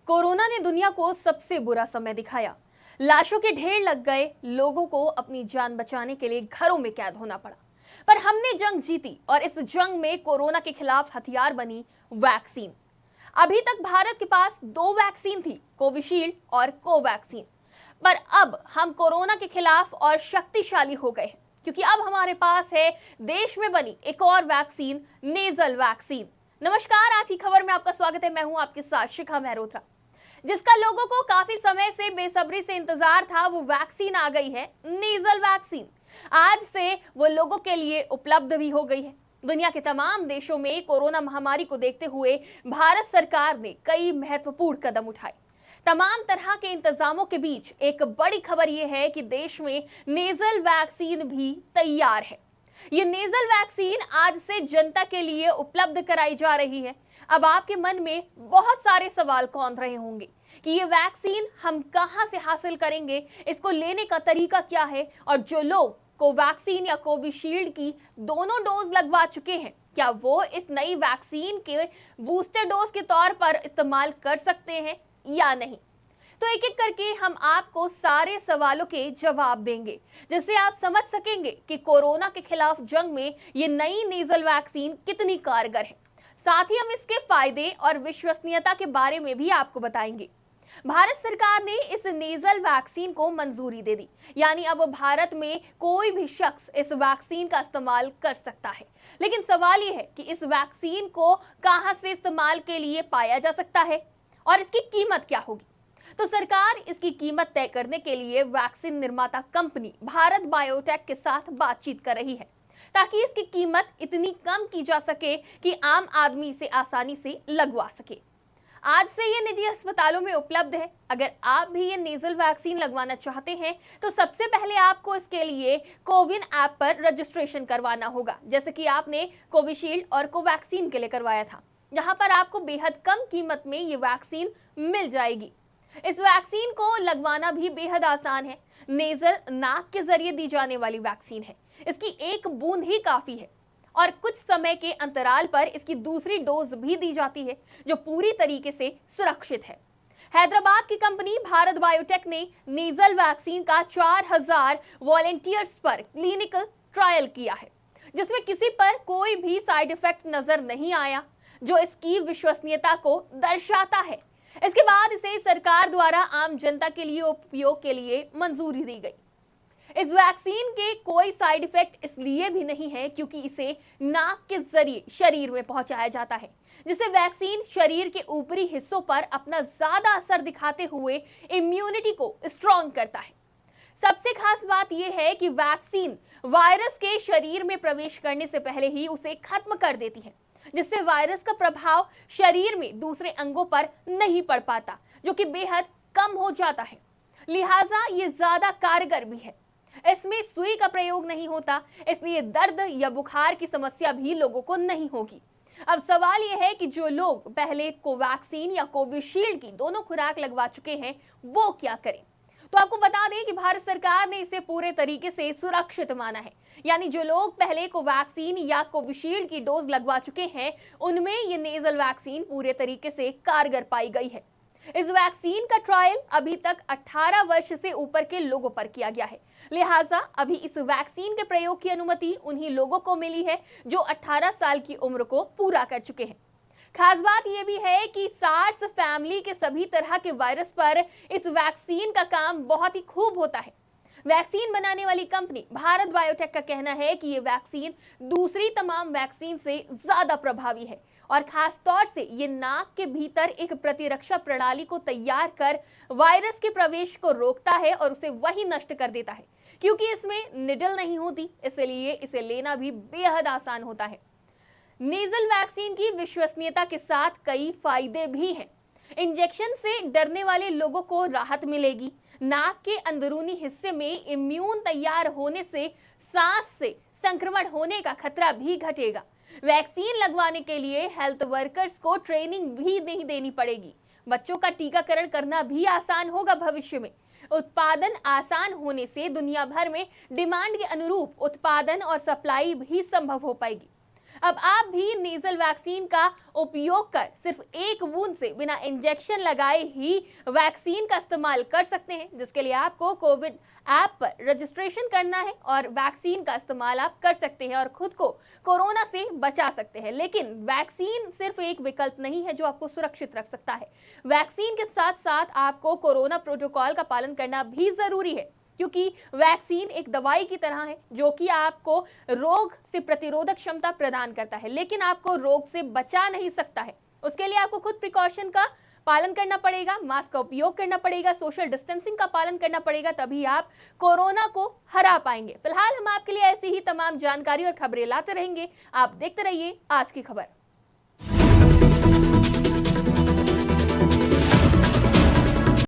Corona ने दुनिया को सबसे बुरा समय दिखाया। लाशों के ढेर लग गए, लोगों को अपनी जान बचाने के लिए घरों में कैद होना पड़ा। पर हमने जंग जीती और इस जंग में कोरोना के खिलाफ हथियार बनी वैक्सीन। अभी तक भारत के पास दो वैक्सीन थी, कोविशील्ड और कोवैक्सीन। पर अब हम कोरोना के खिलाफ और शक्तिशाली हो गए हैं, क्योंकि अब हमारे पास है देश में बनी एक और वैक्सीन, नेजल वैक्सीन। नमस्कार, आज की खबर में आपका स्वागत है। मैं हूं आपके साथ शिखा मेहरोत्रा। जिसका लोगों को काफी समय से बेसब्री से इंतजार था, वो वैक्सीन आ गई है, नेजल वैक्सीन। आज से वो लोगों के लिए उपलब्ध भी हो गई है। दुनिया के तमाम देशों में कोरोना महामारी को देखते हुए भारत सरकार ने कई महत्वपूर्ण कदम उठाए। तमाम तरह के इंतजामों के बीच एक बड़ी खबर यह है कि देश में नेजल वैक्सीन भी तैयार है। ये नेजल वैक्सीन आज से जनता के लिए उपलब्ध कराई जा रही है। अब आपके मन में बहुत सारे सवाल कौंध रहे होंगे कि ये वैक्सीन हम कहां से हासिल करेंगे, इसको लेने का तरीका क्या है, और जो लोग कोवैक्सीन या कोविशील्ड की दोनों डोज लगवा चुके हैं, क्या वो इस नई वैक्सीन के बूस्टर डोज के तौर पर इस्तेमाल कर सकते हैं या नहीं। तो एक एक करके हम आपको सारे सवालों के जवाब देंगे, जिससे आप समझ सकेंगे कि कोरोना के खिलाफ जंग में ये नई नेजल वैक्सीन कितनी कारगर है। साथ ही हम इसके फायदे और विश्वसनीयता के बारे में भी आपको बताएंगे। भारत सरकार ने इस नेजल वैक्सीन को मंजूरी दे दी, यानी अब भारत में कोई भी शख्स इस वैक्सीन का इस्तेमाल कर सकता है। लेकिन सवाल ये है कि इस वैक्सीन को कहां से इस्तेमाल के लिए पाया जा सकता है और इसकी कीमत क्या होगी। तो सरकार इसकी कीमत तय करने के लिए वैक्सीन निर्माता कंपनी भारत बायोटेक के साथ बातचीत कर रही है, ताकि इसकी कीमत इतनी कम की जा सके कि आम आदमी इसे आसानी से लगवा सके। आज से ये निजी अस्पतालों में उपलब्ध है। अगर आप भी ये नेजल वैक्सीन लगवाना चाहते हैं तो सबसे पहले आपको इसके लिए कोविन ऐप पर रजिस्ट्रेशन करवाना होगा, जैसे कि आपने कोविशील्ड और कोवैक्सीन के लिए करवाया था। यहाँ पर आपको बेहद कम कीमत में ये वैक्सीन मिल जाएगी। इस वैक्सीन को लगवाना भी बेहद आसान है। नेजल नाक के जरिए दी जाने वाली वैक्सीन है। इसकी एक बूंद ही काफी है और कुछ समय के अंतराल पर इसकी दूसरी डोज भी दी जाती है, जो पूरी तरीके से सुरक्षित है। हैदराबाद की कंपनी भारत बायोटेक ने नेजल वैक्सीन का 4000 वॉलेंटियर्स पर क्लिनिकल ट्रायल किया है, जिसमें किसी पर कोई भी साइड इफेक्ट नजर नहीं आया, जो इसकी विश्वसनीयता को दर्शाता है। इसके बाद इसे सरकार द्वारा आम जनता के लिए उपयोग के लिए मंजूरी दी गई। इस वैक्सीन के कोई साइड इफेक्ट इसलिए भी नहीं है क्योंकि इसे नाक के जरिए शरीर में पहुंचाया जाता है, जिससे वैक्सीन शरीर के ऊपरी हिस्सों पर अपना ज्यादा असर दिखाते हुए इम्यूनिटी को स्ट्रॉन्ग करता है। सबसे खास बात यह है कि वैक्सीन वायरस के शरीर में प्रवेश करने से पहले ही उसे खत्म कर देती है, जिससे वायरस का प्रभाव शरीर में दूसरे अंगों पर नहीं पड़ पाता, जो कि बेहद कम हो जाता है। लिहाजा ये ज्यादा कारगर भी है। इसमें सुई का प्रयोग नहीं होता, इसलिए दर्द या बुखार की समस्या भी लोगों को नहीं होगी। अब सवाल यह है कि जो लोग पहले कोवैक्सीन या कोविशील्ड की दोनों खुराक लगवा चुके हैं, वो क्या करें। तो आपको बता दें कि भारत सरकार ने इसे पूरे तरीके से सुरक्षित माना है, यानी जो लोग पहले कोवैक्सीन या कोविशील्ड की डोज लगवा चुके हैं, उनमें ये नेजल वैक्सीन पूरे तरीके से कारगर पाई गई है। इस वैक्सीन का ट्रायल अभी तक 18 वर्ष से ऊपर के लोगों पर किया गया है। लिहाजा अभी इस वैक्सीन के प्रयोग की अनुमति उन्हीं लोगों को मिली है जो 18 साल की उम्र को पूरा कर चुके हैं। खास बात यह भी है कि सार्स फैमिली के सभी तरह के वायरस पर इस वैक्सीन का काम बहुत ही खूब होता है। वैक्सीन बनाने वाली कंपनी भारत बायोटेक का कहना है कि ये वैक्सीन दूसरी तमाम वैक्सीन से ज्यादा प्रभावी है और खास तौर से ये नाक के भीतर एक प्रतिरक्षा प्रणाली को तैयार कर वायरस के प्रवेश को रोकता है और उसे वही नष्ट कर देता है। क्योंकि इसमें निडल नहीं होती, इसलिए इसे लेना भी बेहद आसान होता है। नेजल वैक्सीन की विश्वसनीयता के साथ कई फायदे भी हैं। इंजेक्शन से डरने वाले लोगों को राहत मिलेगी। नाक के अंदरूनी हिस्से में इम्यून तैयार होने से सांस से संक्रमण होने का खतरा भी घटेगा। वैक्सीन लगवाने के लिए हेल्थ वर्कर्स को ट्रेनिंग भी नहीं देनी पड़ेगी। बच्चों का टीकाकरण करना भी आसान होगा। भविष्य में उत्पादन आसान होने से दुनिया भर में डिमांड के अनुरूप उत्पादन और सप्लाई भी संभव हो पाएगी। अब आप भी नेजल वैक्सीन का उपयोग कर सिर्फ एक बूंद से बिना इंजेक्शन लगाए ही वैक्सीन का इस्तेमाल कर सकते हैं, जिसके लिए आपको कोविड ऐप पर रजिस्ट्रेशन करना है और वैक्सीन का इस्तेमाल आप कर सकते हैं और खुद को कोरोना से बचा सकते हैं। लेकिन वैक्सीन सिर्फ एक विकल्प नहीं है जो आपको सुरक्षित रख सकता है। वैक्सीन के साथ साथ आपको कोरोना प्रोटोकॉल का पालन करना भी जरूरी है, क्योंकि वैक्सीन एक दवाई की तरह है जो कि आपको रोग से प्रतिरोधक क्षमता प्रदान करता है, लेकिन आपको रोग से बचा नहीं सकता है। उसके लिए आपको खुद प्रिकॉशन का पालन करना पड़ेगा, मास्क का उपयोग करना पड़ेगा, सोशल डिस्टेंसिंग का पालन करना पड़ेगा, तभी आप कोरोना को हरा पाएंगे। फिलहाल हम आपके लिए ऐसी ही तमाम जानकारी और खबरें लाते रहेंगे। आप देखते रहिए आज की खबर।